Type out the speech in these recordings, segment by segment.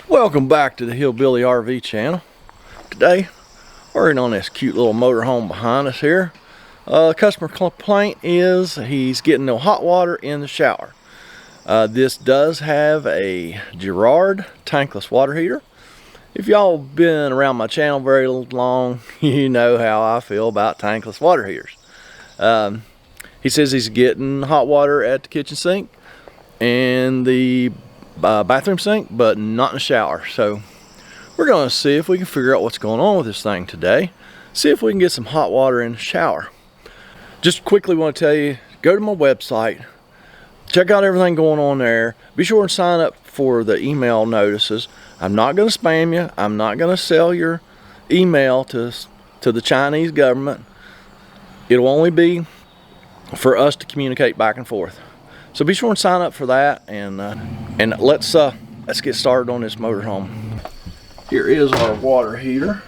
Welcome back to the Hillbilly RV channel. Today, working on this cute little motorhome behind us here. Customer complaint is he's getting no hot water in the shower. This does have a Gerard Tankless Water Heater. If y'all been around my channel very long, you know how I feel about tankless water heaters. He says he's getting hot water at the kitchen sink and the bathroom sink, but not in the shower. So we're going to see if we can figure out what's going on with this thing today. See if we can get some hot water in the shower. Just quickly want to tell you, go to my website, check out everything going on there. Be sure and sign up for the email notices. I'm not going to spam you. I'm not going to sell your email to the Chinese government. It'll only be for us to communicate back and forth. So be sure and sign up for that, and let's get started on this motorhome. Here is our water heater.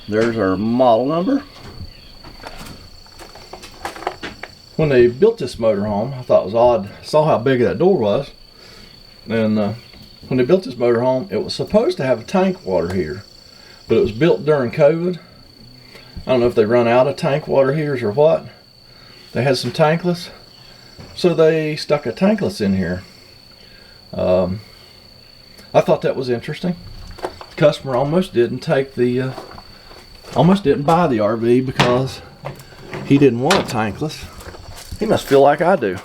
There's our model number. When they built this motorhome, I thought it was odd. I saw how big that door was, and when they built this motorhome, it was supposed to have a tank water heater, but it was built during COVID. I don't know if they run out of tank water heaters or what. They had some tankless, so they stuck a tankless in here. I thought that was interesting. The customer almost didn't buy the RV because he didn't want a tankless. He must feel like I do.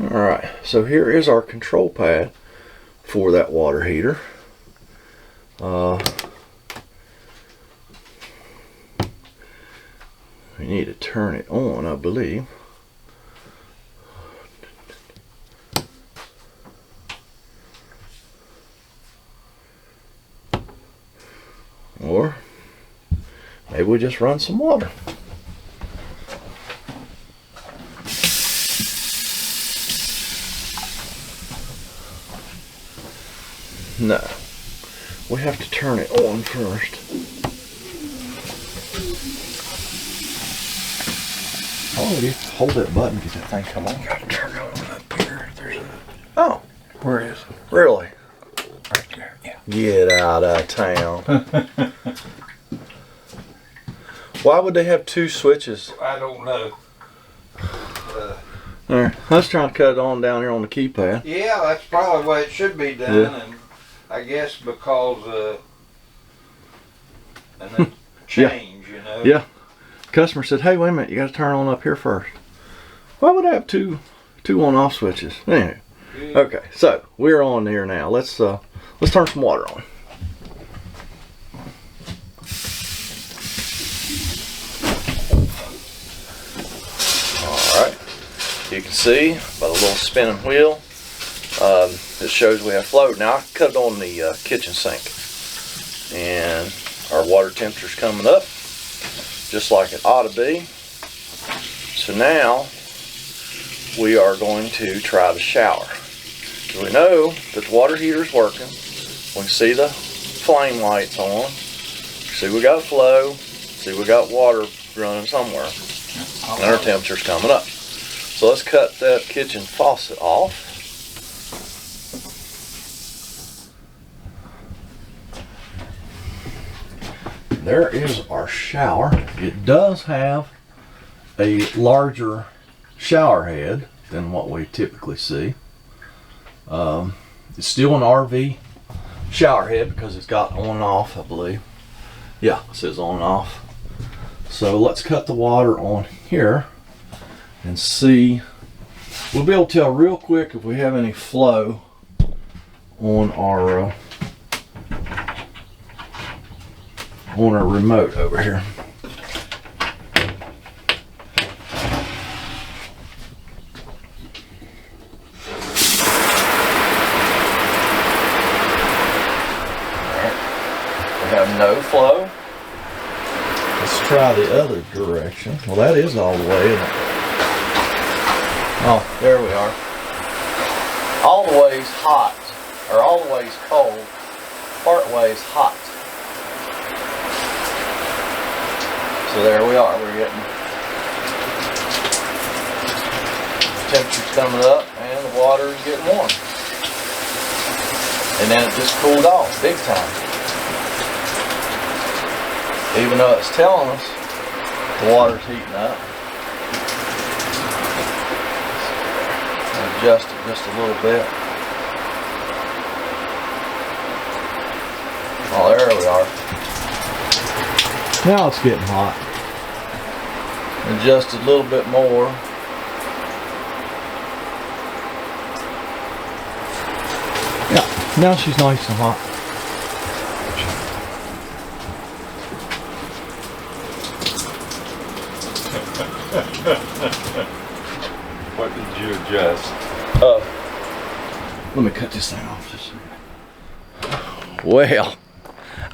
All right, so here is our control pad for that water heater. We need to turn it on, I believe. Or maybe we just run some water. No, we have to turn it on first. Oh, you hold that button, get that thing come on. You gotta turn it on up here. Oh, Where is it? really? Right there, yeah. Get out of town. Why would they have two switches? I don't know. There, I was trying to cut it on down here on the keypad. Yeah, that's probably the way it should be done, Yeah. and I guess because and then change, you know. Yeah. Customer said, "Hey, wait a minute, you got to turn on up here first." Why would I have two on-off switches? Anyway, Yeah. okay, so we're on here now. Let's turn some water on. All right, you can see by the little spinning wheel, it shows we have flow. Now I cut it on the kitchen sink, and our water temperature's coming up, just like it ought to be. So now we are going to try the shower. So we know that the water heater is working. We can see the flame lights on. See we got flow. See we got water running somewhere. And our temperature's coming up. So let's cut that kitchen faucet off. There is our shower. It does have a larger shower head than what we typically see. It's still an RV shower head because it's got on and off, I believe. Yeah, it says on and off. So let's cut the water on here and see. We'll be able to tell real quick if we have any flow on our remote over here. We have no flow. Let's try the other direction. Well, that is all the way, isn't it? Oh, there we are. All the ways hot, or all the ways cold, part ways hot. So there we are. We're getting temperature's coming up and the water is getting warm. And then it just cooled off big time. Even though it's telling us the water's heating up. Adjust it just a little bit. Oh, there we are. Now it's getting hot. Adjust it a little bit more. Yeah, now she's nice and hot. What did you adjust? Let me cut this thing off just a second. Well,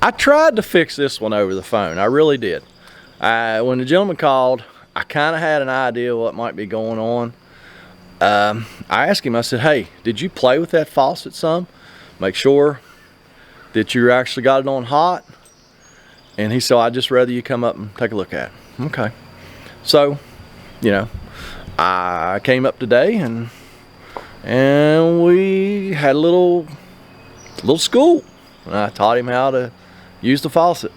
I tried to fix this one over the phone. I really did. When the gentleman called, I kind of had an idea what might be going on. I asked him, I said, hey, did you play with that faucet some? Make sure that you actually got it on hot. And he said, I'd just rather you come up and take a look at it. Okay. So, you know, I came up today and we had a little school. And I taught him how to use the faucet.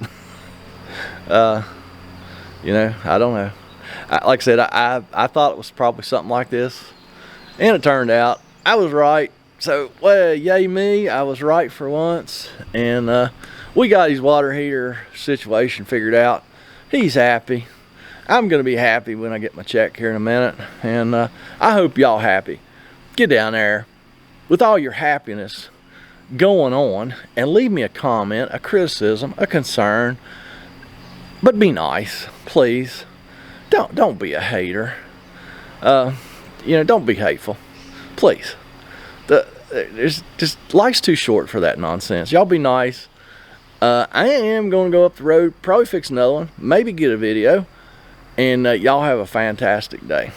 You know, I don't know. Like I said, I thought it was probably something like this. And it turned out I was right. So, well, yay me, I was right for once. And we got his water heater situation figured out. He's happy. I'm going to be happy when I get my check here in a minute. And I hope y'all happy. Get down there with all your happiness going on and leave me a comment, a criticism, a concern. But be nice, please. Don't be a hater. You know, don't be hateful, please. There's just life's too short for that nonsense. Y'all be nice. I am going to go up the road, probably fix another one, maybe get a video, and y'all have a fantastic day.